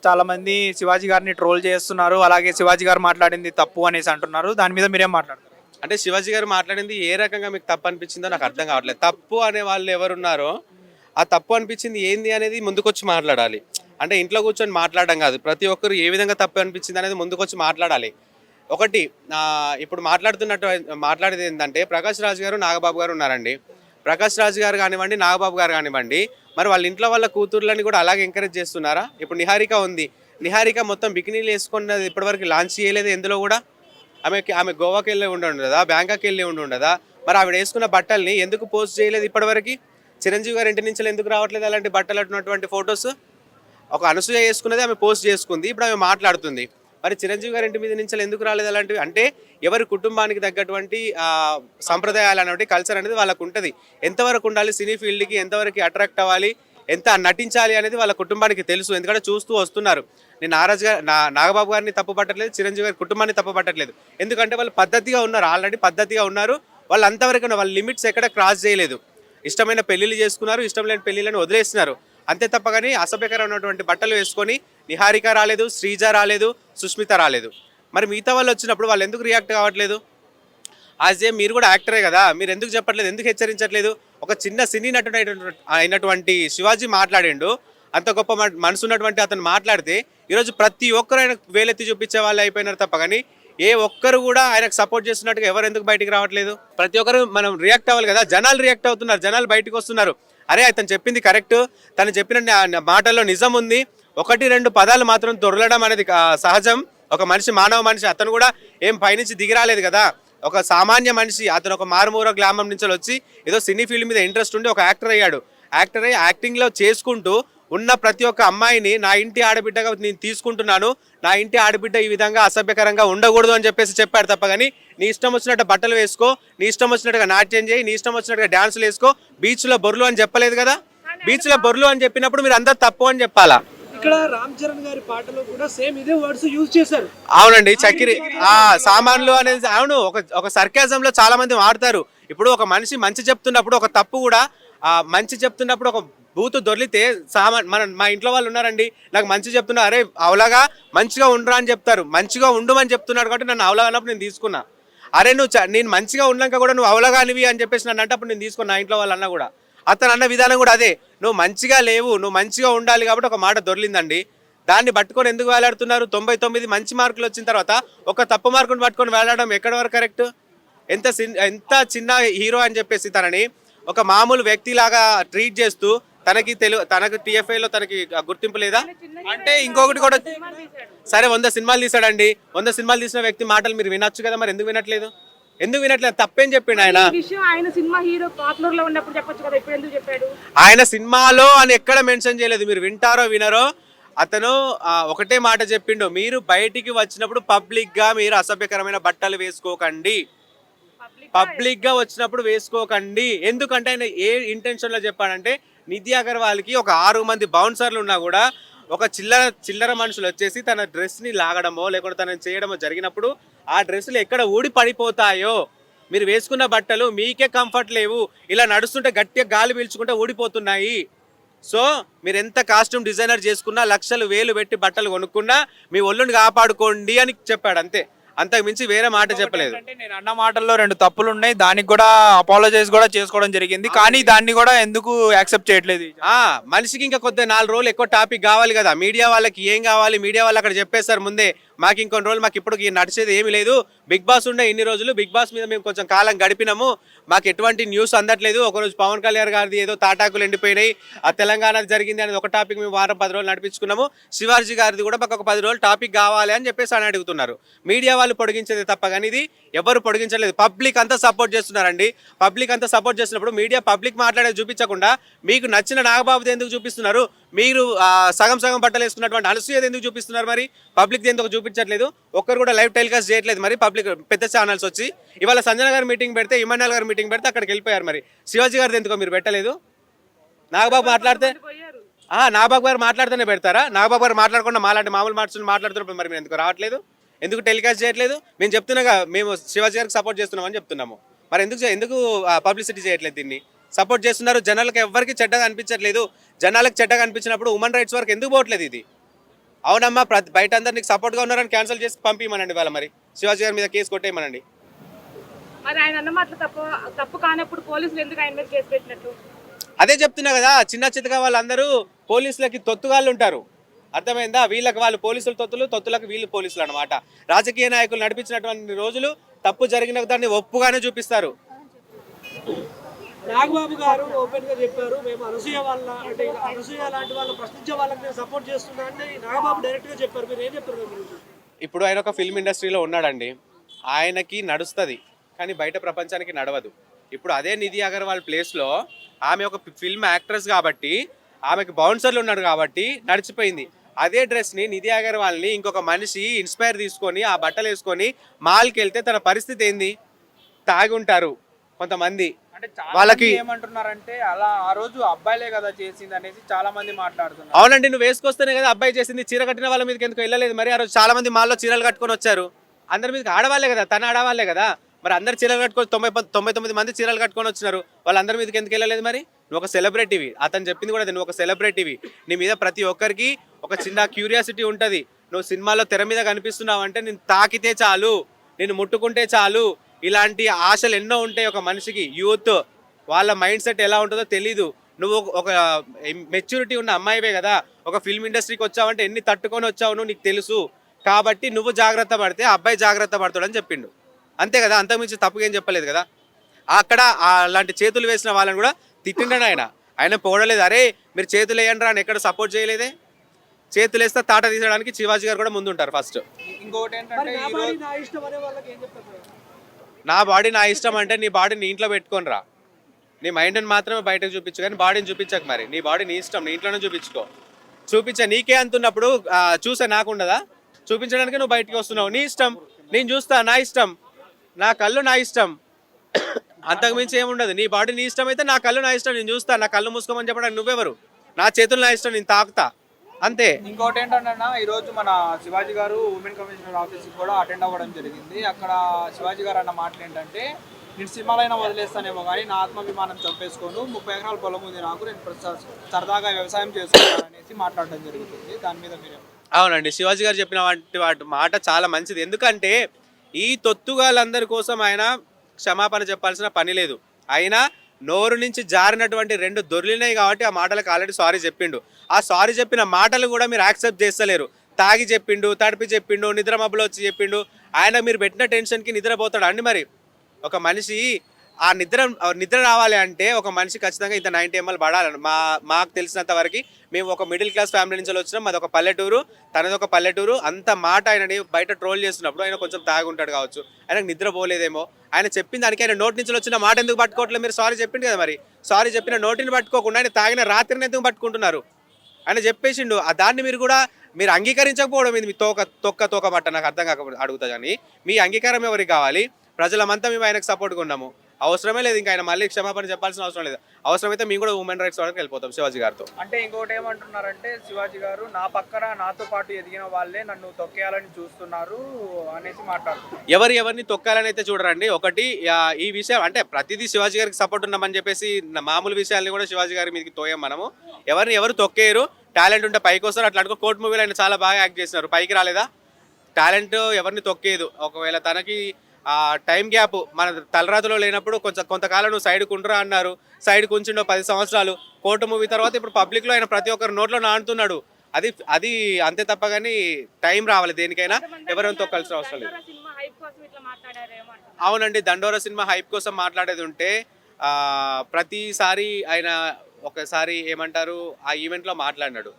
చాలా మంది శివాజీ గారిని ట్రోల్ చేస్తున్నారు. అలాగే శివాజీ గారు మాట్లాడింది తప్పు అనేసి అంటున్నారు. దాని మీద మీరేం మాట్లాడతారు? అంటే శివాజీ గారు మాట్లాడింది ఏ రకంగా మీకు తప్పు అనిపించిందో నాకు అర్థం కావట్లేదు. తప్పు అనే వాళ్ళు ఎవరున్నారో ఆ తప్పు అనిపించింది ఏంది అనేది ముందుకొచ్చి మాట్లాడాలి. అంటే ఇంట్లో కూర్చొని మాట్లాడడం కాదు, ప్రతి ఒక్కరు ఏ విధంగా తప్పు అనిపించింది అనేది ముందుకొచ్చి మాట్లాడాలి. ఒకటి ఇప్పుడు మాట్లాడేది ఏంటంటే, ప్రకాష్ రాజ్ గారు నాగబాబు గారు ఉన్నారండి. ప్రకాష్ రాజ్ గారు కానివ్వండి, నాగబాబు గారు కానివ్వండి, మరి వాళ్ళ ఇంట్లో వాళ్ళ కూతుర్లని కూడా అలాగే ఎంకరేజ్ చేస్తున్నారా? ఇప్పుడు నిహారిక ఉంది, నిహారిక మొత్తం బికినీలు వేసుకున్నది ఇప్పటివరకు లాంచ్ చేయలేదు ఎందులో కూడా. ఆమె గోవాకి వెళ్ళి ఉండదా, బ్యాంకాక్ వెళ్ళి ఉండదా? మరి ఆవిడ వేసుకున్న బట్టల్ని ఎందుకు పోస్ట్ చేయలేదు ఇప్పటివరకు? చిరంజీవి గారి ఇంటి నుంచి ఎందుకు రావట్లేదు అలాంటి బట్టలు ఉన్నటువంటి ఫొటోస్? ఒక అనసూయ వేసుకున్నది ఆమె పోస్ట్ చేసుకుంది, ఇప్పుడు ఆమె మాట్లాడుతుంది. మరి చిరంజీవి గారి ఇంటి మీద నుంచి ఎందుకు రాలేదు అలాంటివి? అంటే ఎవరి కుటుంబానికి తగ్గటువంటి సంప్రదాయాలు అనేవి, కల్చర్ అనేది వాళ్ళకు ఉంటుంది. ఎంతవరకు ఉండాలి సినీ ఫీల్డ్కి, ఎంతవరకు అట్రాక్ట్ అవ్వాలి, ఎంత నటించాలి అనేది వాళ్ళ కుటుంబానికి తెలుసు. ఎందుకంటే చూస్తూ వస్తున్నారు. నేను నాగబాబు గారిని తప్పు పట్టట్లేదు, చిరంజీవి గారి కుటుంబాన్ని తప్పు పట్టట్లేదు. ఎందుకంటే వాళ్ళు పద్ధతిగా ఉన్నారు, ఆల్రెడీ పద్ధతిగా ఉన్నారు. వాళ్ళు అంతవరకు వాళ్ళ లిమిట్స్ ఎక్కడ క్రాస్ చేయలేదు. ఇష్టమైన పెళ్లిళ్ళు చేసుకున్నారు, ఇష్టం లేని పెళ్లిళ్ళని వదిలేస్తున్నారు. అంతే తప్ప కానీ అసభ్యకరమైనటువంటి బట్టలు వేసుకొని నిహారిక రాలేదు, శ్రీజ రాలేదు, సుష్మిత రాలేదు. మరి మిగతా వాళ్ళు వచ్చినప్పుడు వాళ్ళు ఎందుకు రియాక్ట్ కావట్లేదు? యాజ్ ఏ మీరు కూడా యాక్టరే కదా, మీరు ఎందుకు చెప్పట్లేదు, ఎందుకు హెచ్చరించట్లేదు? ఒక చిన్న సినీ నటుడు అయినటువంటి శివాజీ మాట్లాడిండు, అంత గొప్ప మనసు ఉన్నటువంటి అతను మాట్లాడితే ఈరోజు ప్రతి ఒక్కరు ఆయన వేలెత్తి చూపించే వాళ్ళు అయిపోయినారు తప్ప కానీ ఏ ఒక్కరు కూడా ఆయనకు సపోర్ట్ చేస్తున్నట్టుగా ఎవరు ఎందుకు బయటికి రావట్లేదు? ప్రతి ఒక్కరు మనం రియాక్ట్ అవ్వాలి కదా. జనాలు రియాక్ట్ అవుతున్నారు, జనాలు బయటకు వస్తున్నారు. అరే అతను చెప్పింది కరెక్ట్, తను చెప్పిన మాటల్లో నిజం ఉంది, 1-2 పదాలు మాత్రం దొరలడం అనేది సహజం. ఒక మనిషి, మానవ మనిషి, అతను కూడా ఏం పైనుంచి దిగిరాలేదు కదా. ఒక సామాన్య మనిషి, అతను ఒక మారుమూల గ్రామం నుంచి వచ్చి ఏదో సినీ ఫీల్డ్ మీద ఇంట్రెస్ట్ ఉండి ఒక యాక్టర్ అయ్యాడు. యాక్టర్ అయ్యి యాక్టింగ్లో చేసుకుంటూ ఉన్న ప్రతి ఒక్క అమ్మాయిని నా ఇంటి ఆడబిడ్డగా నేను తీసుకుంటున్నాను, నా ఇంటి ఆడబిడ్డ ఈ విధంగా అసభ్యకరంగా ఉండకూడదు అని చెప్పాడు తప్ప కానీ నీ ఇష్టం వచ్చినట్టు బట్టలు వేసుకో, నీ ఇష్టం వచ్చినట్టుగా నాట్యం చేయి, నీ ఇష్టం వచ్చినట్టుగా డ్యాన్సులు వేసుకో, బీచ్లో బొర్లు అని చెప్పలేదు కదా. బీచ్లో బొర్లు అని చెప్పినప్పుడు మీరు అందరు తప్పు అని చెప్పాలా? ఇక్కడ రామ్ చరణ్ గారి పాటలో కూడా సేమ్ ఇదే వర్డ్స్ యూజ్ చేశారు. అవునండి, చక్కెర సామాన్లు అనేది అవును, ఒక సర్కాజం లో చాలా మంది వాడతారు. ఇప్పుడు ఒక మనిషి మంచి చెప్తున్నప్పుడు, ఒక తప్పు కూడా మంచి చెప్తున్నప్పుడు ఒక బూతు దొర్లితే మా ఇంట్లో వాళ్ళు ఉన్నారండి, నాకు మంచి చెప్తున్నా, అరే అవలాగా మంచిగా ఉండరా అని చెప్తారు. మంచిగా ఉండమని చెప్తున్నాడు కాబట్టి నన్ను అవలాగా అన్నప్పుడు నేను తీసుకున్నా. అరే నేను మంచిగా ఉన్నాక కూడా నువ్వు అవలగానివి అని చెప్పేసి నన్ను అంటే అప్పుడు నేను తీసుకున్నా. ఇంట్లో వాళ్ళు అన్న కూడా అతను అన్న విధానం కూడా అదే, నువ్వు మంచిగా లేవు, నువ్వు మంచిగా ఉండాలి కాబట్టి ఒక మాట దొరికిందండి. దాన్ని పట్టుకొని ఎందుకు వేలాడుతున్నారు? 99 మంచి మార్కులు వచ్చిన తర్వాత ఒక తప్పు మార్కును పట్టుకొని వేలాడడం ఎక్కడి వరకు కరెక్ట్? ఎంత చిన్న హీరో అని చెప్పేసి తనని ఒక మామూలు వ్యక్తిలాగా ట్రీట్ చేస్తూ తనకు టీఎఫ్ఐలో తనకి గుర్తింపు లేదా? అంటే ఇంకొకటి కూడా, సరే 100 సినిమాలు తీసాడండి, 100 సినిమాలు తీసిన వ్యక్తి మాటలు మీరు వినొచ్చు కదా, మరి ఎందుకు వినట్లేదు? తప్పేం చెప్పిండు ఆయన? ఆయన సినిమాలో అని ఎక్కడ మెన్షన్ చేయలేదు, మీరు వింటారో వినరో. అతను ఒకటే మాట చెప్పిండు, మీరు బయటికి వచ్చినప్పుడు పబ్లిక్ గా మీరు అసభ్యకరమైన బట్టలు వేసుకోకండి, పబ్లిక్ గా వచ్చినప్పుడు వేసుకోకండి. ఎందుకంటే ఆయన ఏ ఇంటెన్షన్ లో చెప్పాడంటే, నిధి అగర్వాల్కి ఒక 6 మంది బౌన్సర్లు ఉన్నా కూడా ఒక చిల్లర మనుషులు వచ్చేసి తన డ్రెస్ ని లాగడమో లేకుంటే తనని చేయడమో జరిగినప్పుడు ఆ డ్రెస్సులు ఎక్కడ ఊడి పడిపోతాయో, మీరు వేసుకున్న బట్టలు మీకే కంఫర్ట్ లేవు, ఇలా నడుస్తుంటే గట్టిగా గాలి పీల్చుకుంటే ఊడిపోతున్నాయి. సో మీరు ఎంత కాస్ట్యూమ్ డిజైనర్ చేసుకున్నా, లక్షలు వేలు పెట్టి బట్టలు కొనుక్కున్నా మీ ఒళ్ళుని కాపాడుకోండి అని చెప్పాడు. అంతే, అంతకు మించి వేరే మాట చెప్పలేదు. అంటే నేను అన్న మాటల్లో 2 తప్పులు ఉన్నాయి, దానికి కూడా అపాలజైజ్ కూడా చేసుకోవడం జరిగింది. కానీ దాన్ని కూడా ఎందుకు యాక్సెప్ట్ చేయట్లేదు? మనిషికి ఇంకా కొద్దిగా 4 రోజులు ఎక్కువ టాపిక్ కావాలి కదా. మీడియా వాళ్ళకి ఏం కావాలి? మీడియా వాళ్ళు అక్కడ చెప్పేస్తారు ముందే, మాకు ఇంకొన్ని రోజులు, మాకు ఇప్పుడు నడిచేది ఏమీ లేదు. బిగ్ బాస్ ఉండే ఇన్ని రోజులు, బిగ్ బాస్ మీద మేము కొంచెం కాలం గడిపినాము, మాకు ఎటువంటి న్యూస్ అందట్లేదు. ఒకరోజు పవన్ కళ్యాణ్ గారిది ఏదో తాటాకులు ఎండిపోయినాయి, ఆ తెలంగాణ జరిగింది అనేది ఒక టాపిక్ మేము వారం 10 రోజులు నడిపించుకున్నాము. శివాజీ గారిది కూడా మాకు ఒక 10 రోజులు టాపిక్ కావాలి అని చెప్పేసి అని అడుగుతున్నారు. మీడియా వాళ్ళు పొడిగించేది తప్ప కానీ ఇది ఎవరు పొడిగించలేదు. పబ్లిక్ అంతా సపోర్ట్ చేస్తున్నారండి. పబ్లిక్ అంతా సపోర్ట్ చేస్తున్నప్పుడు మీడియా పబ్లిక్ మాట్లాడేది చూపించకుండా మీకు నచ్చిన నాగబాబుది ఎందుకు చూపిస్తున్నారు? మీరు సగం బట్టలు వేసుకున్నటువంటి అనసూయది ఎందుకు చూపిస్తున్నారు? మరి పబ్లిక్ ఎందుకు చూపించట్లేదు? ఒక్కరు కూడా లైవ్ టెలికాస్ట్ చేయట్లేదు. మరి పబ్లిక్ పెద్ద ఛానల్స్ వచ్చి ఇవాళ సంజన గారు మీటింగ్ పెడితే, ఇమాన్యుల్ గారు మీటింగ్ పెడితే అక్కడికి వెళ్ళిపోయారు. మరి శివాజీ గారిది ఎందుకో మీరు పెట్టలేదు? నాగబాబు మాట్లాడితే నాగబాబు గారు మాట్లాడితేనే పెడతారా? నాగబాబు గారు మాట్లాడకుండా మాలాంటి మామూలు మాట్లాడుతున్నప్పుడు మరి మీరు ఎందుకు రావట్లేదు? ఎందుకు టెలికాస్ట్ చేయట్లేదు? మేము చెప్తున్నాగా, మేము శివాజీ గారికి సపోర్ట్ చేస్తున్నామని చెప్తున్నాము. మరి ఎందుకు పబ్లిసిటీ చేయట్లేదు? దీన్ని సపోర్ట్ చేస్తున్నారు. జనాలకు ఎవరికి చెడ్డగా అనిపించట్లేదు. జనాలకు చెడ్డగా అనిపించినప్పుడు హ్యూమన్ రైట్స్ వరకు ఎందుకు పోవట్లేదు? ఇది అవునమ్మా, బయట అందరు నీకు సపోర్ట్గా ఉన్నారని క్యాన్సిల్ చేసి పంపించమనండి వాళ్ళ, మరి శివాజీ గారి మీద కేసు కొట్టేయమనండి. మరి ఆయన అన్న మాటలు తప్పు కానప్పుడు పోలీసులు ఎందుకు ఆయన మీద కేసు పెట్టినట్టు? అదే చెప్తున్నా కదా, చిన్న చిత్తగా వాళ్ళందరూ పోలీసులకి తొత్తుగాళ్ళు ఉంటారు, అర్థమైందా? వీళ్ళకి వాళ్ళు పోలీసులు తొత్తులకు వీళ్ళు పోలీసులు అనమాట. రాజకీయ నాయకులు నడిపించినటువంటి రోజులు తప్పు జరిగిన దాన్ని ఒప్పుగానే చూపిస్తారు. నాగబాబు గారు ఓపెన్ గా చెప్పారు, మేము అనసూయ వాళ్ళ అంటే అనసూయ లాంటి వాళ్ళు ప్రశ్నించే వాళ్ళకి నేను సపోర్ట్ చేస్తున్నా అంటే నాగబాబు డైరెక్ట్ గా చెప్పారు. మీరు ఏం చెప్తారు దాని గురించి? ఇప్పుడు ఆయన ఒక ఫిల్మ్ ఇండస్ట్రీలో ఉన్నాడండి, ఆయనకి నడుస్తుంది కానీ బయట ప్రపంచానికి నడవదు. ఇప్పుడు అదే నిధి అగర్వాల్ ప్లేస్లో ఆమె ఒక ఫిల్మ్ యాక్ట్రెస్ కాబట్టి ఆమెకు బౌన్సర్లు ఉన్నాడు కాబట్టి నడిచిపోయింది. అదే డ్రెస్ని నిధి అగర్వాల్ని ఇంకొక మనిషి ఇన్స్పైర్ తీసుకొని ఆ బట్టలు వేసుకొని మాల్కి వెళ్తే తన పరిస్థితి ఏంది? తాగి ఉంటారు కొంతమంది. అంటే వాళ్ళకి ఏమంటున్నారంటే అలా ఆ రోజు అబ్బాయిలే కదా చేసింది అనేసి చాలా మంది మాట్లాడుతున్నారు. అవునండి, నువ్వు వేసుకొస్తేనే కదా అబ్బాయి చేసింది. చీర కట్టిన వాళ్ళ మీదకి ఎందుకు వెళ్ళలేదు? మరి ఆ రోజు చాలా మంది మాల్లో చీరలు కట్టుకొని వచ్చారు. అందరి మీదకి ఆడవాళ్ళే కదా, తన ఆడవాళ్ళే కదా. మరి అందరు చీరలు కట్టుకొని 99 మంది చీరలు కట్టుకొని వచ్చినారు, వాళ్ళందరి మీదకి ఎందుకు వెళ్ళలేదు? మరి నువ్వు ఒక సెలబ్రిటీవి, అతను చెప్పింది కూడా నువ్వు ఒక సెలబ్రిటీవి. నీ మీద ప్రతి ఒక్కరికి ఒక చిన్న క్యూరియాసిటీ ఉంటుంది. నువ్వు సినిమాలో తెర మీద కనిపిస్తున్నావు అంటే నేను తాకితే చాలు, నేను ముట్టుకుంటే చాలు, ఇలాంటి ఆశలు ఎన్నో ఉంటాయి ఒక మనిషికి. యూత్ వాళ్ళ మైండ్ సెట్ ఎలా ఉంటుందో తెలీదు. నువ్వు ఒక మెచ్యూరిటీ ఉన్న అమ్మాయివే కదా, ఒక ఫిల్మ్ ఇండస్ట్రీకి వచ్చావంటే ఎన్ని తట్టుకొని వచ్చావు నువ్వు, నీకు తెలుసు. కాబట్టి నువ్వు జాగ్రత్త పడితే అబ్బాయి జాగ్రత్త పడతాడని చెప్పిండు, అంతే కదా. అంతకుమించి తప్పుగా ఏం చెప్పలేదు కదా. అక్కడ అలాంటి చేతులు వేసిన వాళ్ళని కూడా తిట్టిండడు ఆయన పోడలేదు. అరే మీరు చేతులు వేయండి రా అని ఎక్కడ సపోర్ట్ చేయలేదే. చేతులు వేస్తే తాట తీసడానికి శివాజీ గారు కూడా ముందుంటారు ఫస్ట్. ఇంకోటి ఏంటంటే నా బాడీ నా ఇష్టం అనే వాళ్ళకి ఏం చెప్తారు? నా బాడీ నా ఇష్టం అంటే నీ బాడీని ఇంట్లో పెట్టుకొని రా, నీ మైండ్ని మాత్రమే బయటకు చూపించు కానీ బాడీని చూపించక. మరి నీ బాడీ నీ ఇష్టం, నీ ఇంట్లోనే చూపించుకో. చూపించా నీకే అంటున్నప్పుడు చూసా నాకుండదా? చూపించడానికి నువ్వు బయటికి వస్తున్నావు, నీ ఇష్టం. నేను చూస్తా, నా ఇష్టం, నా కళ్ళు నా ఇష్టం, అంతకుమించి ఏముండదు. నీ బాడీ నీ ఇష్టం అయితే నా కళ్ళు నా ఇష్టం, నేను చూస్తా. నా కళ్ళు మూసుకోమని చెప్పడానికి నువ్వెవరు? నా చేతులు నా ఇష్టం, నేను తాకుతా, అంతే. ఇంకోటి ఏంటంటే ఈ రోజు మన శివాజీ గారు ఉమెన్ కమిషనర్ ఆఫీస్కి కూడా అటెండ్ అవ్వడం జరిగింది. అక్కడ శివాజీ గారు అన్న మాటలు ఏంటంటే, నేను సినిమాలైనా వదిలేస్తానేమో కానీ నా ఆత్మాభిమానం చంపేసుకోను, 30 ఎకరాల పొలం ఉంది నాకు, నేను సరదాగా వ్యవసాయం చేసుకుంటాను అనేసి మాట్లాడడం జరుగుతుంది. దాని మీద మీరు? అవునండి, శివాజీ గారు చెప్పిన వాటి మాట చాలా మంచిది. ఎందుకంటే ఈ తొత్తుగాళ్ళందరి కోసం ఆయన క్షమాపణ చెప్పాల్సిన పని లేదు. ఆయన నోరు నుంచి జారినటువంటి 2 దొర్లినాయి కాబట్టి ఆ మాటలకు ఆల్రెడీ సారీ చెప్పిండు. ఆ సారీ చెప్పిన మాటలు కూడా మీరు యాక్సెప్ట్ చేస్తలేరు. తాగి చెప్పిండు, తడిపి చెప్పిండు, నిద్ర మబ్బులో వచ్చి చెప్పిండు. ఆయన మీరు పెట్టిన టెన్షన్కి నిద్రపోతాడు అండి. మరి ఒక మనిషి ఆ నిద్ర రావాలి అంటే ఒక మనిషి ఖచ్చితంగా ఇంత 90 ml పడాలని మాకు తెలిసినంత వరకు. మేము ఒక మిడిల్ క్లాస్ ఫ్యామిలీ నుంచి వచ్చినాం, మాది ఒక పల్లెటూరు, తనది ఒక పల్లెటూరు. అంత మాట ఆయనని బయట ట్రోల్ చేస్తున్నప్పుడు ఆయన కొంచెం తాగి ఉంటాడు కావచ్చు, ఆయనకు నిద్ర పోలేదేమో. ఆయన చెప్పిన దానికి ఆయన నోటి నుంచి వచ్చిన మాట ఎందుకు పట్టుకోవట్లేదు? మీరు సారీ చెప్పిండు కదా, మరి సారీ చెప్పిన నోటిని పట్టుకోకుండా ఆయన తాగిన రాత్రిని ఎందుకు పట్టుకుంటున్నారు? ఆయన చెప్పేసిండు. దాన్ని మీరు అంగీకరించకపోవడం ఇది మీ తొక్క పట్ట నాకు అర్థం కాకపోతే అడుగుతా. కానీ మీ అంగీకారం ఎవరికి కావాలి? ప్రజలమంతా మేము ఆయనకు సపోర్ట్గా ఉన్నాము, అవసరమే లేదు ఇంకా ఆయన మళ్ళీ క్షమాపణ చెప్పాల్సిన అవసరం లేదు. అవసరమైతే మేము కూడా ఉమెన్ రైట్స్ వాళ్ళకి వెళ్ళిపోతాం శివాజీ గారితో. అంటే ఇంకోటి ఏమంటున్నారంటే శివాజీ గారు, నా పక్కన నాతో పాటు ఎదిగిన వాళ్ళే నన్ను తొక్కేయాలని చూస్తున్నారు అనేసి మాట్లాడుతున్నారు. ఎవరిని తొక్కాలని అయితే చూడరండి. ఒకటి ఈ విషయం అంటే ప్రతిదీ శివాజీ గారికి సపోర్ట్ ఉన్నామని చెప్పేసి మామూలు విషయాల్ని కూడా శివాజీ గారి మీదకి తోయం మనము. ఎవరు తొక్కేయరు. టాలెంట్ ఉంటే పైకి వస్తారు. అట్లా అనుకో, కోర్ట్ మూవీలో ఆయన చాలా బాగా యాక్ట్ చేసినారు, పైకి రాలేదా? టాలెంట్ ఎవరిని తొక్కేదు. ఒకవేళ తనకి టైం గ్యాప్ మన తలరాతలో లేనప్పుడు కొంతకాలం నువ్వు సైడ్కి ఉండరా అన్నారు, సైడ్కి ఉంచిండో 10 సంవత్సరాలు. కోర్టు మూవీ తర్వాత ఇప్పుడు పబ్లిక్లో ఆయన ప్రతి ఒక్కరు నోట్లో నానుతున్నాడు. అది అంతే తప్ప కానీ టైం రావాలి దేనికైనా, ఎవరైనా తొక్కాల్సిన అవసరం లేదు. అవునండి, దండోరా సినిమా హైప్ కోసం మాట్లాడేది ఉంటే ప్రతిసారి ఆయన ఒకసారి ఏమంటారు ఆ ఈవెంట్లో మాట్లాడినాడు.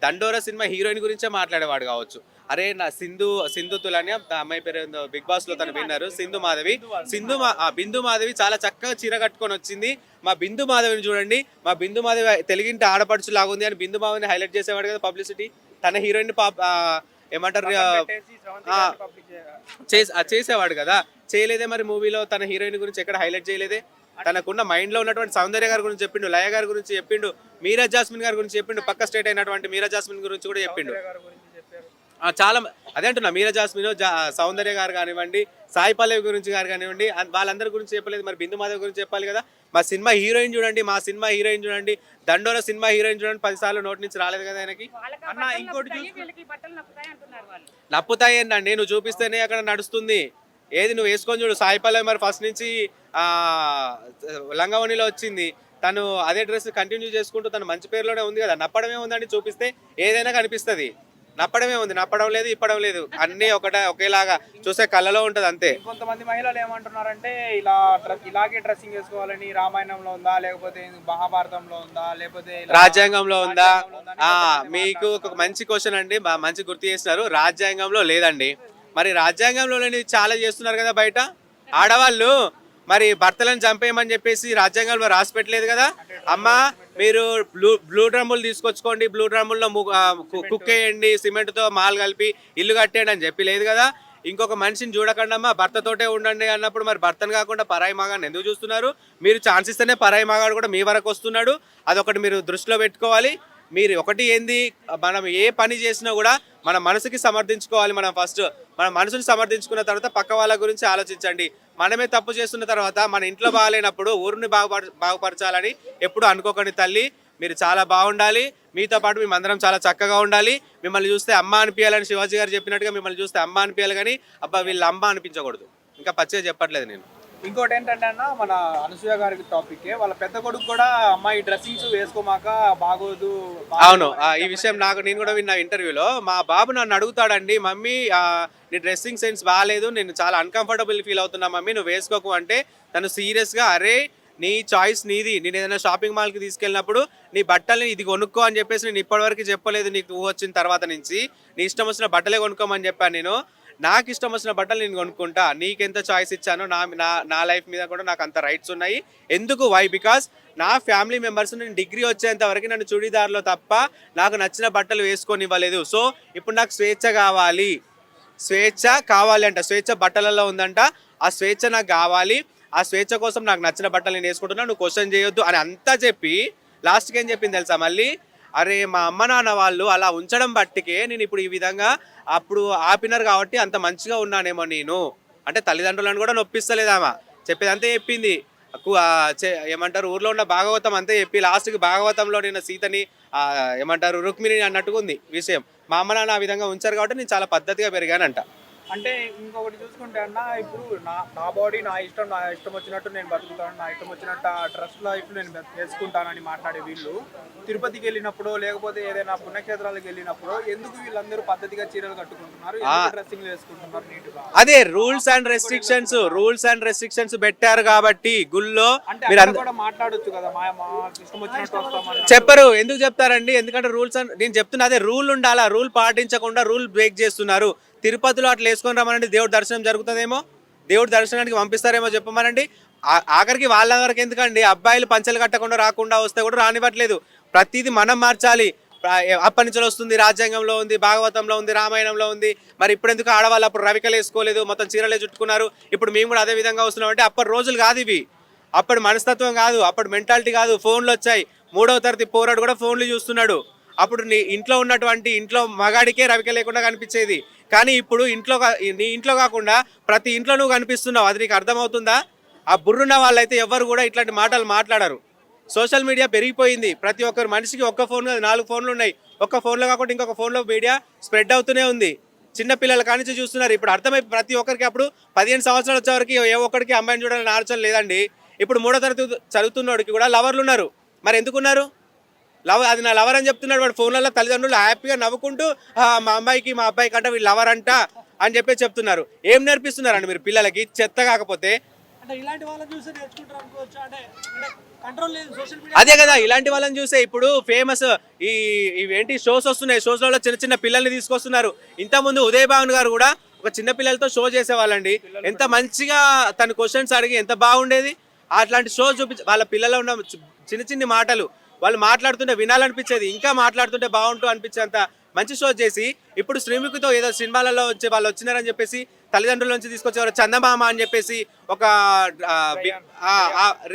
దండోరా సినిమా హీరోయిన్ గురించే మాట్లాడేవాడు కావచ్చు. అరే నా సింధు తులాని అమ్మాయి పేరు బిగ్ బాస్ లో తను విన్నారు, బిందు మాధవి చాలా చక్కగా చీర కట్టుకొని వచ్చింది. మా బిందు మాధవిని చూడండి, మా బిందు మాధవి తెలుగింటి ఆడపడుచు లాగుంది అని బిందు మాధవిని హైలైట్ చేసేవాడు కదా పబ్లిసిటీ. తన హీరోయిన్ ఏమంటారు చేసేవాడు కదా, చేయలేదే. మరి మూవీలో తన హీరోయిన్ గురించి ఎక్కడ హైలైట్ చేయలేదే. తనకున్న మైండ్ లో ఉన్నటువంటి సౌందర్య గారి గురించి చెప్పిండు, లయ గారి గురించి చెప్పిండు, మీరా జాస్మిన్ గారి గురించి చెప్పిండు, పక్క స్టేట్ అయినటువంటి మీరా జాస్మిన్ గురించి కూడా చెప్పిండు. చాలా అదే అంటున్నా, మీరా జాస్మిన్, సౌందర్య గారు కానివ్వండి, సాయి పల్లవి గురించి గారు కానివ్వండి, వాళ్ళందరి గురించి చెప్పలేదు. మరి బిందు మాధవ్ గురించి చెప్పాలి కదా. మా సినిమా హీరోయిన్ చూడండి, మా సినిమా హీరోయిన్ చూడండి, దండోర సినిమా హీరోయిన్ చూడండి, 10 సార్లు నోటి నుంచి రాలేదు కదా ఆయనకి. వాళ్ళకి అన్న ఇంకోటి వీళ్ళకి బట్టలు నప్పుతాయి అంటున్నారు వాళ్ళు. నప్పుతాయి ఏంటండి, నువ్వు చూపిస్తేనే అక్కడ నడుస్తుంది. ఏది నువ్వు వేసుకొని చూడు. సాయి పల్లవి మరి ఫస్ట్ నుంచి లంగావణిలో వచ్చింది, తను అదే డ్రెస్ కంటిన్యూ చేసుకుంటూ తను మంచి పేరులోనే ఉంది కదా. నప్పడమే ఉందండి, చూపిస్తే ఏదైనా కనిపిస్తుంది. నప్పడమే ఉంది, నప్పడం లేదు, ఇప్పడం లేదు, అన్నీ ఒకేలాగా చూసే కళ్ళలో ఉంటుంది అంతే. కొంతమంది మహిళలు ఏమంటున్నారంటే ఇలా ఇలాగే డ్రెస్సింగ్ వేసుకోవాలని రామాయణంలో ఉందా, లేకపోతే మహాభారతంలో ఉందా, లేకపోతే రాజ్యాంగంలో ఉందా? మీకు ఒక మంచి క్వశ్చన్ అండి, మంచి గుర్తు చేస్తున్నారు. రాజ్యాంగంలో లేదండి. మరి రాజ్యాంగంలో చాలా చేస్తున్నారు కదా బయట ఆడవాళ్ళు. మరి భర్తలను చంపేయమని చెప్పేసి రాజ్యాంగంలో రాసి పెట్టలేదు కదా. అమ్మా మీరు బ్లూ డ్రమ్ములు తీసుకొచ్చుకోండి, బ్లూ డ్రమ్ముల్లో కుక్ వేయండి, సిమెంట్తో మాల్ కలిపి ఇల్లు కట్టేయండి అని చెప్పి లేదు కదా. ఇంకొక మనిషిని చూడకండి అమ్మా, భర్తతోటే ఉండండి అన్నప్పుడు మరి భర్తను కాకుండా పరాయి మగాన్ని ఎందుకు చూస్తున్నారు? మీరు ఛాన్స్ ఇస్తేనే పరాయి మగాడు కూడా మీ వరకు వస్తున్నాడు. అదొకటి మీరు దృష్టిలో పెట్టుకోవాలి. మీరు ఒకటి ఏంది, మనం ఏ పని చేసినా కూడా మన మనసుకి సమర్థించుకోవాలి. మనం ఫస్ట్ మన మనసుని సమర్థించుకున్న తర్వాత పక్క వాళ్ళ గురించి ఆలోచించండి. మనమే తప్పు చేస్తున్న తర్వాత మన ఇంట్లో బాగాలేనప్పుడు ఊరిని బాగుపరచాలని ఎప్పుడు అనుకోకండి తల్లి. మీరు చాలా బాగుండాలి, మీతో పాటు మేమందరం చాలా చక్కగా ఉండాలి. మిమ్మల్ని చూస్తే అమ్మ అనిపించాలని శివాజీ గారు చెప్పినట్టుగా మిమ్మల్ని చూస్తే అమ్మ అనిపించాలి, కానీ అబ్బా వీళ్ళ అమ్మ అనిపించకూడదు. ఇంకా పచ్చిగా చెప్పట్లేదు నేను. ఇంకోటి ఏంటంటే అన్న, మన అనసూయ గారికి టాపిక్, వాళ్ళ పెద్ద కొడుకు కూడా అమ్మాయి డ్రెస్సింగ్స్ వేసుకోమాక బాగోదు. అవును, ఈ విషయం నేను కూడా విన్నా ఇంటర్వ్యూలో. మా బాబు నన్ను అడుగుతాడండి, మమ్మీ నీ డ్రెస్సింగ్ సెన్స్ బాగాలేదు, నేను చాలా అన్కంఫర్టబుల్ ఫీల్ అవుతున్నా మమ్మీ, నువ్వు వేసుకోకు అంటే తను సీరియస్గా అరే నీ చాయిస్ నీది, నేను ఏదైనా షాపింగ్ మాల్కి తీసుకెళ్ళినప్పుడు నీ బట్టల్ని ఇది కొనుక్కో అని చెప్పేసి నేను ఇప్పటివరకు చెప్పలేదు. నీకు ఊహ వచ్చిన తర్వాత నుంచి నీ ఇష్టం వచ్చిన బట్టలే కొనుక్కోమని చెప్పాను. నేను నాకు ఇష్టం వచ్చిన బట్టలు నేను కొనుక్కుంటా. నీకెంత చాయిస్ ఇచ్చానో నా లైఫ్ మీద కూడా నాకు అంత రైట్స్ ఉన్నాయి. ఎందుకు? వై? బికాస్ నా ఫ్యామిలీ మెంబర్స్ నేను డిగ్రీ వచ్చేంత వరకు నన్ను చుడీదార్లో తప్ప నాకు నచ్చిన బట్టలు వేసుకొని ఇవ్వలేదు. సో ఇప్పుడు నాకు స్వేచ్ఛ కావాలి, స్వేచ్ఛ కావాలి అంట. స్వేచ్ఛ బట్టలలో ఉందంట, ఆ స్వేచ్ఛ నాకు కావాలి. ఆ స్వేచ్ఛ కోసం నాకు నచ్చిన బట్టలు నేను వేసుకుంటున్నా, నువ్వు క్వశ్చన్ చేయొద్దు అని అంతా చెప్పి లాస్ట్కి ఏం చెప్పింది తెలుసా మళ్ళీ? అరే మా అమ్మ నాన్న వాళ్ళు అలా ఉంచడం బట్టికే నేను ఇప్పుడు ఈ విధంగా అప్పుడు ఆపినారు కాబట్టి అంత మంచిగా ఉన్నానేమో నేను అంటే. తల్లిదండ్రులను కూడా నొప్పిస్తలేదామా, చెప్పేదంతా చెప్పింది. ఏమంటారు ఊర్లో ఉన్న భాగవతం అంతే చెప్పి లాస్ట్కి భాగవతంలో నేను సీతని ఏమంటారు రుక్మిణిని అన్నట్టుగా ఉంది విషయం. మా అమ్మ నాన్న ఆ విధంగా ఉంచారు కాబట్టి నేను చాలా పద్ధతిగా పెరిగానంట. అంటే ఇంకొకటి చూసుకుంటే అన్న, ఇప్పుడు నా బాడీ నా ఇష్టం వచ్చినట్టు నేను బతుకుతాను, నా ఇష్టం వచ్చినట్టు ఆ డ్రెస్ లైఫ్ నేను వేసుకుంటానని మాట్లాడే వీళ్ళు తిరుపతికి వెళ్ళినప్పుడు లేకపోతే ఏదైనా పుణ్యక్షేత్రాలకు వెళ్ళినప్పుడు ఎందుకు వీళ్ళందరూ పద్ధతిగా చీరలు కట్టుకుంటున్నారు, డ్రెస్సింగ్ వేసుకుంటున్నారు నీట్గా? అదే రూల్స్ అండ్ రెస్ట్రిక్షన్స్ పెట్టారు కాబట్టి గుళ్ళో మీరు కూడా మాట్లాడొచ్చు కదా, మా ఇష్టం వచ్చినట్టు వస్తామని చెప్పరు. ఎందుకు చెప్తారండి? ఎందుకంటే రూల్స్ నేను చెప్తున్నా, అదే రూల్ ఉండాలా, రూల్ పాటించకుండా రూల్ బ్రేక్ చేస్తున్నారు. తిరుపతిలో అట్లా వేసుకొని రమ్మనండి, దేవుడి దర్శనం జరుగుతుందేమో, దేవుడి దర్శనానికి పంపిస్తారేమో చెప్పమనండి. ఆఖరికి వాళ్ళ వరకు ఎందుకండి, అబ్బాయిలు పంచలు కట్టకుండా రాకుండా వస్తే కూడా రానివ్వట్లేదు. ప్రతిదీ మనం మార్చాలి. అప్పటి నుంచి వస్తుంది, రాజ్యాంగంలో ఉంది, భాగవతంలో ఉంది, రామాయణంలో ఉంది. మరి ఇప్పుడు ఎందుకు ఆడవాళ్ళు అప్పుడు రవికలు వేసుకోలేదు, మొత్తం చీరలే చుట్టుకున్నారు, ఇప్పుడు మేము కూడా అదే విధంగా వస్తున్నాం అంటే అప్పటి రోజులు కాదు ఇవి, అప్పటి మనస్తత్వం కాదు, అప్పటి మెంటాలిటీ కాదు. ఫోన్లు వచ్చాయి, 3వ తరగతి పోరాడు కూడా ఫోన్లు చూస్తున్నాడు. అప్పుడు నీ ఇంట్లో ఉన్నటువంటి ఇంట్లో మగాడికే రవిక లేకుండా కనిపించేది, కానీ ఇప్పుడు నీ ఇంట్లో కాకుండా ప్రతి ఇంట్లో నువ్వు కనిపిస్తున్నావు. అది నీకు అర్థమవుతుందా? ఆ బుర్రున్న వాళ్ళైతే ఎవరు కూడా ఇట్లాంటి మాటలు మాట్లాడరు. సోషల్ మీడియా పెరిగిపోయింది, ప్రతి ఒక్కరు మనిషికి ఒక్క ఫోన్ కాదు 4 ఫోన్లు ఉన్నాయి. ఒక్క ఫోన్లో కాకుండా ఇంకొక ఫోన్లో మీడియా స్ప్రెడ్ అవుతూనే ఉంది. చిన్నపిల్లల కానించి చూస్తున్నారు. ఇప్పుడు అర్థమైపోయి ప్రతి ఒక్కరికి అప్పుడు 15 సంవత్సరాలు వచ్చేవరకు ఏ ఒక్కడికి అమ్మాయిని చూడాలని ఆలోచన లేదండి. ఇప్పుడు 3వ తరగతి చదువుతున్నోడికి కూడా లవర్లు ఉన్నారు. మరి ఎందుకున్నారు? అది నా లవర్ అని చెప్తున్నాడు వాడు. ఫోన్లలో తల్లిదండ్రులు హ్యాపీగా నవ్వుకుంటూ మా అమ్మాయికి మా అబ్బాయికి అంటే వీళ్ళు లవర్ అంట అని చెప్పి చెప్తున్నారు. ఏం నేర్పిస్తున్నారండి మీరు పిల్లలకి? చెత్త కాకపోతే అంటే ఇలాంటి వాళ్ళని చూసి నేర్చుకుంటారు అనుకోవచ్చు. అంటే కంట్రోల్ లేదు సోషల్ మీడియా. అదే కదా, ఇలాంటి వాళ్ళని చూసే ఇప్పుడు ఫేమస్ ఇవేంటి షోస్ వస్తున్నాయి. షోస్లలో చిన్న చిన్న పిల్లల్ని తీసుకొస్తున్నారు. ఇంతకుముందు ఉదయ్ భావన్ గారు కూడా ఒక చిన్న పిల్లలతో షో చేసేవాళ్ళండి. ఎంత మంచిగా తన క్వశ్చన్స్ అడిగి ఎంత బాగుండేది. అట్లాంటి షో చూపించి వాళ్ళ పిల్లలు ఉన్న చిన్న మాటలు వాళ్ళు మాట్లాడుతుంటే వినాలనిపించేది, ఇంకా మాట్లాడుతుంటే బాగుంటూ అనిపించేంత మంచి షో చేసి ఇప్పుడు శ్రీముఖితో ఏదో సినిమాలలో వచ్చే వాళ్ళు వచ్చినారని చెప్పేసి తల్లిదండ్రుల నుంచి తీసుకొచ్చేవారు. చందమామ అని చెప్పేసి ఒక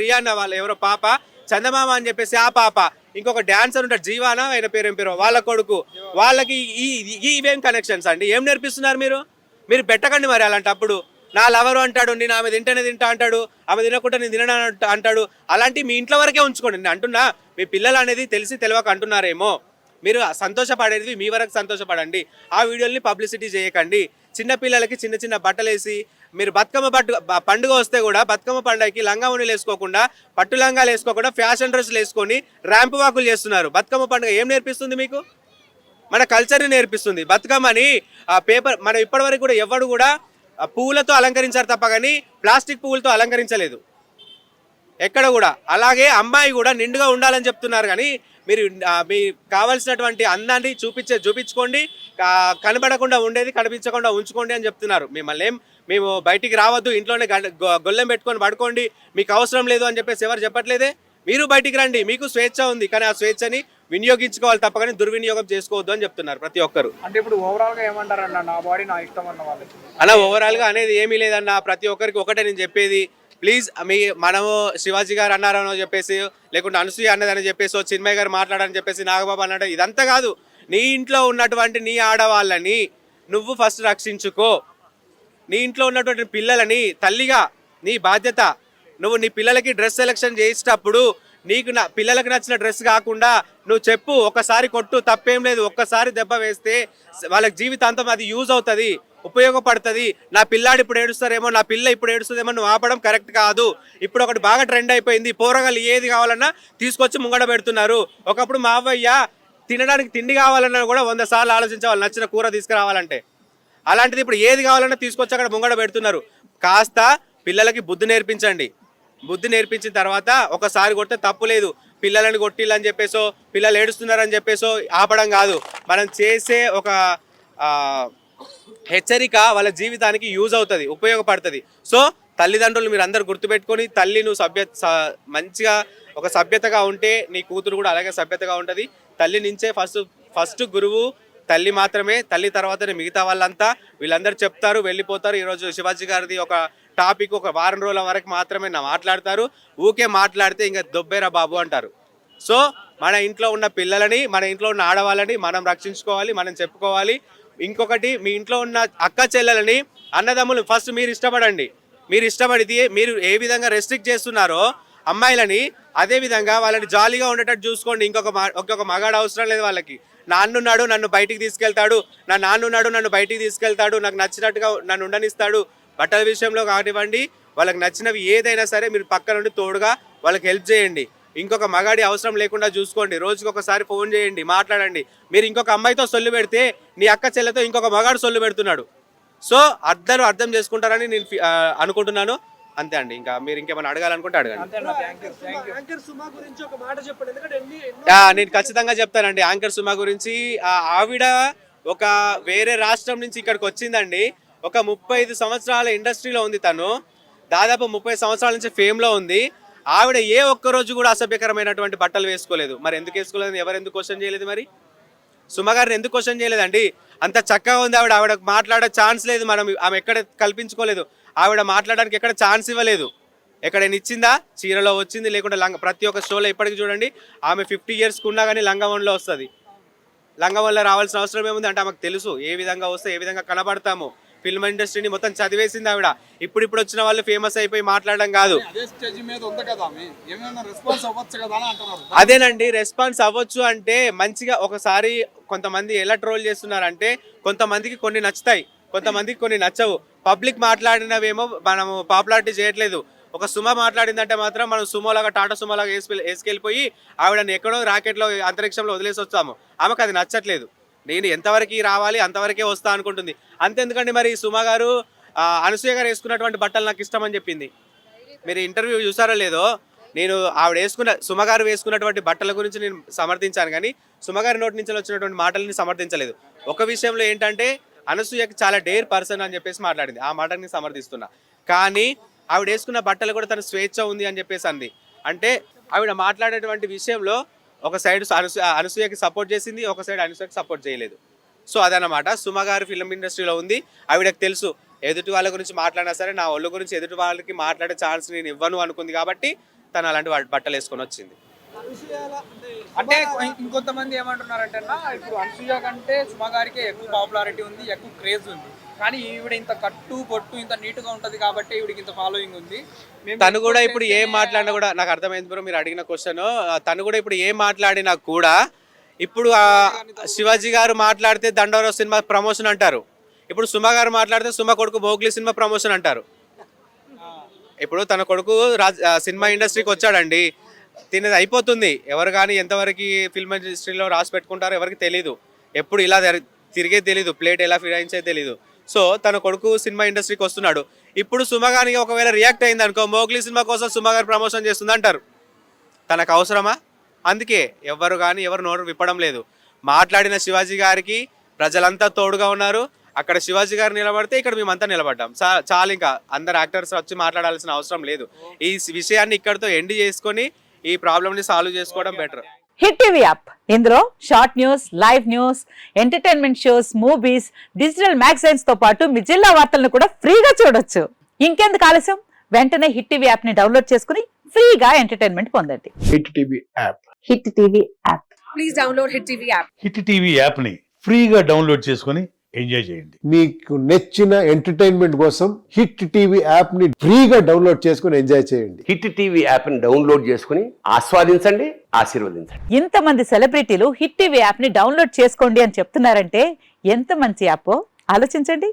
రియానా వాళ్ళు ఎవరో పాప, చందమామ అని చెప్పేసి ఆ పాప, ఇంకొక డాన్సర్ ఉంటాడు జీవానా ఆయన పేరు ఏం పేరు వాళ్ళ కొడుకు, వాళ్ళకి ఇవేం కనెక్షన్స్ అండి? ఏం నేర్పిస్తున్నారు మీరు పెట్టకండి మరి అలాంటప్పుడు. నా లవరు అంటాడు, నేను ఆమె తింటేనే తింటా అంటాడు, ఆమె తినకుండా నేను తినను అంటాడు. అలాంటి మీ ఇంట్లో వరకే ఉంచుకోండి. నేను అంటున్నా మీ పిల్లలు అనేది తెలిసి తెలియక అంటున్నారేమో. మీరు సంతోషపడేది మీ వరకు సంతోషపడండి. ఆ వీడియోని పబ్లిసిటీ చేయకండి. చిన్న పిల్లలకి చిన్న చిన్న బట్టలు వేసి మీరు బతుకమ్మ పండుగ వస్తే కూడా బతుకమ్మ పండుగకి లంగా ఉణిలు వేసుకోకుండా, పట్టు లంగాలు వేసుకోకుండా ఫ్యాషన్ డ్రెస్సులు వేసుకొని ర్యాంప్ వాకులు చేస్తున్నారు. బతుకమ్మ పండుగ ఏం నేర్పిస్తుంది మీకు? మన కల్చర్ని నేర్పిస్తుంది. బతుకమ్మని పేపర్ మనం ఇప్పటివరకు కూడా ఎవడు కూడా పువ్వులతో అలంకరించారు తప్ప కానీ ప్లాస్టిక్ పువ్వులతో అలంకరించలేదు ఎక్కడ కూడా. అలాగే అమ్మాయి కూడా నిండుగా ఉండాలని చెప్తున్నారు కానీ మీరు మీ కావాల్సినటువంటి అందాన్ని చూపించుకోండి, కనబడకుండా ఉండేది కనిపించకుండా ఉంచుకోండి అని చెప్తున్నారు. మిమ్మల్ని మేము బయటికి రావద్దు, ఇంట్లోనే గొల్లెం పెట్టుకొని పడుకోండి, మీకు అవసరం లేదు అని చెప్పేసి ఎవరు చెప్పట్లేదే. మీరు బయటికి రండి, మీకు స్వేచ్ఛ ఉంది, కానీ ఆ స్వేచ్ఛని వినియోగించుకోవాలి తప్ప కానీ దుర్వినియోగం చేసుకోవద్దు అని చెప్తున్నారు ప్రతి ఒక్కరు. అంటే ఇప్పుడు ఓవరాల్ గా ఏమంటారన్న, నా బాడీ నా ఇష్టం అన్న వాళ్ళకి అలా ఓవరాల్ గా అనేది ఏమీ లేదన్న. ప్రతి ఒక్కరికి ఒకటే నేను చెప్పేది, ప్లీజ్ మనము శివాజీ గారు అన్నారనో చెప్పేసి, లేకుంటే అనసూయ అన్నదని చెప్పేసి, చిన్మయ్య గారు మాట్లాడని చెప్పేసి, నాగబాబు అన్నాడు, ఇదంతా కాదు. నీ ఇంట్లో ఉన్నటువంటి నీ ఆడవాళ్ళని నువ్వు ఫస్ట్ రక్షించుకో. నీ ఇంట్లో ఉన్నటువంటి పిల్లలని తల్లిగా నీ బాధ్యత. నువ్వు నీ పిల్లలకి డ్రెస్ సెలెక్షన్ చేసేటప్పుడు నీకు పిల్లలకు నచ్చిన డ్రెస్ కాకుండా నువ్వు చెప్పు, ఒక్కసారి కొట్టు, తప్పేం లేదు. ఒక్కసారి దెబ్బ వేస్తే వాళ్ళకి జీవితాంతం అది యూజ్ అవుతుంది, ఉపయోగపడుతుంది. నా పిల్లాడు ఇప్పుడు ఏడుస్తారేమో, నా పిల్ల ఇప్పుడు ఏడుస్తుందేమో నువ్వు ఆపడం కరెక్ట్ కాదు. ఇప్పుడు ఒకటి బాగా ట్రెండ్ అయిపోయింది, పోరగాళ్ళు ఏది కావాలన్నా తీసుకొచ్చి ముంగడ పెడుతున్నారు. ఒకప్పుడు మా అవ్వయ్య తినడానికి తిండి కావాలన్నా కూడా 100 సార్లు ఆలోచించేవాళ్ళు నచ్చిన కూర తీసుకురావాలంటే. అలాంటిది ఇప్పుడు ఏది కావాలన్నా తీసుకొచ్చి అక్కడ ముంగడ పెడుతున్నారు. కాస్త పిల్లలకి బుద్ధి నేర్పించండి. బుద్ధి నేర్పించిన తర్వాత ఒకసారి కొడితే తప్పు లేదు. పిల్లలని కొట్టిల్లని చెప్పేసో, పిల్లలు ఏడుస్తున్నారని చెప్పేసో ఆపడం కాదు. మనం చేసే ఒక హెచ్చరిక వాళ్ళ జీవితానికి యూజ్ అవుతుంది, ఉపయోగపడుతుంది. సో తల్లిదండ్రులు మీరు అందరు గుర్తుపెట్టుకొని, తల్లి నువ్వు మంచిగా ఒక సభ్యతగా ఉంటే నీ కూతురు కూడా అలాగే సభ్యతగా ఉంటుంది. తల్లి నుంచే ఫస్ట్ గురువు తల్లి మాత్రమే. తల్లి తర్వాతనే మిగతా వాళ్ళంతా. వీళ్ళందరూ చెప్తారు, వెళ్ళిపోతారు. ఈరోజు శివాజీ గారిది ఒక టాపిక్ ఒక వారం రోజుల వరకు మాత్రమే మాట్లాడతారు. ఊకే మాట్లాడితే ఇంకా దొబ్బేరా బాబు అంటారు. సో మన ఇంట్లో ఉన్న పిల్లలని, మన ఇంట్లో ఉన్న ఆడవాళ్ళని మనం రక్షించుకోవాలి, మనం చెప్పుకోవాలి. ఇంకొకటి, మీ ఇంట్లో ఉన్న అక్క చెల్లెలని, అన్నదమ్ములు ఫస్ట్ మీరు ఇష్టపడండి. మీరు ఇష్టపడితే మీరు ఏ విధంగా రెస్ట్రిక్ట్ చేస్తున్నారో అమ్మాయిలని, అదే విధంగా వాళ్ళని జాలీగా ఉండేటట్టు చూసుకోండి. ఇంకొక మగాడు అవసరం లేదు వాళ్ళకి. నాన్నున్నాడు నన్ను బయటికి తీసుకెళ్తాడు, నా నాన్నున్నాడు నన్ను బయటికి తీసుకెళ్తాడు, నాకు నచ్చినట్టుగా నన్ను ఉండనిస్తాడు. బట్టల విషయంలో కానివ్వండి, వాళ్ళకి నచ్చినవి ఏదైనా సరే మీరు పక్క నుండి తోడుగా వాళ్ళకి హెల్ప్ చేయండి. ఇంకొక మగాడి అవసరం లేకుండా చూసుకోండి. రోజుకి ఒకసారి ఫోన్ చేయండి, మాట్లాడండి. మీరు ఇంకొక అమ్మాయితో సొల్లు పెడితే నీ అక్క చెల్లెతో ఇంకొక మగాడు సొల్లు పెడుతున్నాడు. సో అందరూ అర్థం చేసుకుంటారని నేను అనుకుంటున్నాను. అంతే అండి. ఇంకా మీరు ఇంకేమైనా అడగాలనుకుంటే అడగండి. నేను ఖచ్చితంగా చెప్తానండి. యాంకర్ సుమ గురించి, ఆవిడ ఒక వేరే రాష్ట్రం నుంచి ఇక్కడికి వచ్చిందండి. ఒక 35 సంవత్సరాల ఇండస్ట్రీలో ఉంది. తను దాదాపు 30 సంవత్సరాల నుంచి ఫేమ్లో ఉంది. ఆవిడ ఏ ఒక్కరోజు కూడా అసభ్యకరమైనటువంటి బట్టలు వేసుకోలేదు. మరి ఎందుకు వేసుకోలేదు, ఎవరు ఎందుకు క్వశ్చన్ చేయలేదు? మరి సుమ గారిని ఎందుకు క్వశ్చన్ చేయలేదండి? అంత చక్కగా ఉంది ఆవిడ మాట్లాడే ఛాన్స్ లేదు. ఆమె ఎక్కడ కల్పించుకోలేదు. ఆవిడ మాట్లాడడానికి ఎక్కడ ఛాన్స్ ఇవ్వలేదు. ఎక్కడైనా ఇచ్చిందా? చీరలో వచ్చింది, లేకుంటే ప్రతి ఒక్క షోలో ఇప్పటికి చూడండి ఆమె 50 years ఉన్నా కానీ లంగవన్లో వస్తుంది. లంగవన్లో రావాల్సిన అవసరం ఏముంది అంటే ఆమెకు తెలుసు ఏ విధంగా వస్తే ఏ విధంగా కనబడతాము. ఫిల్మ్ ఇండస్ట్రీని మొత్తం చదివేసింది ఆవిడ. ఇప్పుడు వచ్చిన వాళ్ళు ఫేమస్ అయిపోయి మాట్లాడడం కాదు. అదేనండి, రెస్పాన్స్ అవ్వచ్చు అంటే మంచిగా. ఒకసారి కొంతమంది ఎలా ట్రోల్ చేస్తున్నారంటే, కొంతమందికి కొన్ని నచ్చుతాయి, కొంతమందికి కొన్ని నచ్చవు. పబ్లిక్ మాట్లాడినవేమో మనము పాపులారిటీ చేయట్లేదు. ఒక సుమ మాట్లాడిందంటే మాత్రం మనం సుమోలాగా, టాటా సుమోలాగా వేసుకెళ్ళిపోయి ఆవిడని ఎక్కడో రాకెట్లో అంతరిక్షంలో వదిలేసి వచ్చాము. ఆమెకు అది నచ్చట్లేదు. నేను ఎంతవరకు రావాలి అంతవరకే వస్తా అనుకుంటుంది. అంతెందుకండి మరి సుమ గారు అనసూయ గారు వేసుకున్నటువంటి బట్టలు నాకు ఇష్టం అని చెప్పింది. మీరు ఇంటర్వ్యూ చూసారో లేదో, నేను సుమ గారు వేసుకున్నటువంటి బట్టల గురించి నేను సమర్థించాను, కానీ సుమ గారి నోటి నుంచి వచ్చినటువంటి మాటలని సమర్థించలేదు. ఒక విషయంలో ఏంటంటే అనసూయకి చాలా డేర్ పర్సన్ అని చెప్పేసి మాట్లాడింది. ఆ మాటని సమర్థిస్తున్నా. కానీ ఆవిడ వేసుకున్న బట్టలు కూడా తన స్వేచ్ఛ ఉంది అని చెప్పేసి అంది. అంటే ఆవిడ మాట్లాడేటువంటి విషయంలో ఒక సైడ్ అనసూయకి సపోర్ట్ చేసింది, ఒక సైడ్ అనసూయకి సపోర్ట్ చేయలేదు. సో అదనమాట. సుమ గారు ఫిల్మ్ ఇండస్ట్రీలో ఉంది. ఆవిడకి తెలుసు ఎదుటి వాళ్ళ గురించి మాట్లాడినా సరే నా ఒళ్ళు గురించి ఎదుటి వాళ్ళకి మాట్లాడే ఛాన్స్ నేను ఇవ్వను అనుకుంది. కాబట్టి తను అలాంటి బట్టలు వేసుకొని వచ్చింది. అనసూయల అంటే ఇంకొంతమంది ఏమంటున్నారంటే ఇప్పుడు అనసూయ కంటే సుమ గారికి ఎక్కువ పాపులారిటీ ఉంది, ఎక్కువ క్రేజ్ ఉంది. కానీ ఈవిడ ఇంత కట్టు బొట్టు ఇంత నీట్ గా ఉంటది కాబట్టి ఈవిడికి ఇంత ఫాలోయింగ్ ఉంది. తను కూడా ఇప్పుడు ఏం మాట్లాడినా కూడా నాకు అర్థమైంది బ్రో మీరు అడిగిన క్వశ్చన్. తను కూడా ఇప్పుడు ఏం మాట్లాడినా కూడా ఇప్పుడు శివాజీ గారు మాట్లాడితే దండోరా సినిమా ప్రమోషన్ అంటారు, ఇప్పుడు సుమ గారు మాట్లాడితే సుమ కొడుకు మోగ్లీ సినిమా ప్రమోషన్ అంటారు. ఇప్పుడు తన కొడుకు సినిమా ఇండస్ట్రీకి వచ్చాడండి, తినేది అయిపోతుంది. ఎవరు కానీ ఎంతవరకు ఫిల్మ్ ఇండస్ట్రీలో రాసి పెట్టుకుంటారో ఎవరికి తెలీదు, ఎప్పుడు ఇలా తిరిగే తెలీదు, ప్లేట్ ఎలా ఫిరాయించే తెలీదు. సో తన కొడుకు సినిమా ఇండస్ట్రీకి వస్తున్నాడు, ఇప్పుడు సుమ గారికి ఒకవేళ రియాక్ట్ అయింది అనుకో మోగ్లీ సినిమా కోసం సుమ గారు ప్రమోషన్ చేస్తుంది అంటారు. తనకు అవసరమా? అందుకే ఎవరు కానీ ఎవరు నోరు విప్పడం లేదు. మాట్లాడిన శివాజీ గారికి ప్రజలంతా తోడుగా ఉన్నారు. అక్కడ శివాజీ గారు నిలబడితే ఇక్కడ మేమంతా నిలబడ్డాం. చాలు, ఇంకా అందరు యాక్టర్స్ వచ్చి మాట్లాడాల్సిన అవసరం లేదు. ఈ విషయాన్ని ఇక్కడితో ఎండ్ చేసుకొని ఈ ప్రాబ్లమ్ని సాల్వ్ చేసుకోవడం బెటర్. హిట్ టీవీ యాప్, ఇందులో short news, live news, entertainment shows, movies, digital magazines తో పాటు మీ జిల్లా వార్తలను కూడా ఫ్రీగా చూడొచ్చు. ఇంకెందుకు ఆలస్యం, వెంటనే హిట్ టీవీ యాప్ ని డౌన్లోడ్ చేసుకుని ఫ్రీగా ఎంటర్టైన్మెంట్ పొందండి. Hit TV app. Hit TV app. Please download hit TV app. Hit TV యాప్ని ఫ్రీగా డౌన్లోడ్ చేసుకొని ఎంజాయ్ చేయండి. మీకు నచ్చిన ఎంటర్టైన్మెంట్ కోసం హిట్ టీవీ యాప్ ని ఫ్రీగా డౌన్లోడ్ చేసుకుని ఎంజాయ్ చేయండి. హిట్ టీవీ యాప్ ని డౌన్లోడ్ చేసుకుని ఆస్వాదించండి, ఆశీర్వదించండి. ఇంతమంది సెలబ్రిటీలు హిట్ టీవీ యాప్ ని డౌన్లోడ్ చేసుకోండి అని చెప్తున్నారంటే ఎంత మంచి యాప్ ఆలోచించండి.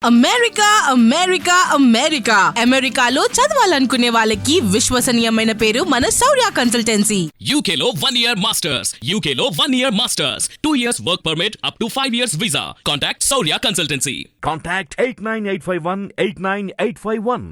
అమెరికా అమెరికా అమెరికా అమెరికాలో చదవాలనుకునే వాళ్ళకి విశ్వసనీయమైన పేరు మన శౌర్య కన్సల్టెన్సీ. UK లో 1 year masters, UK లో 1 year masters, 2 years work permit up to 5 years visa. Contact Saurya Consultancy. Contact 89851 89851.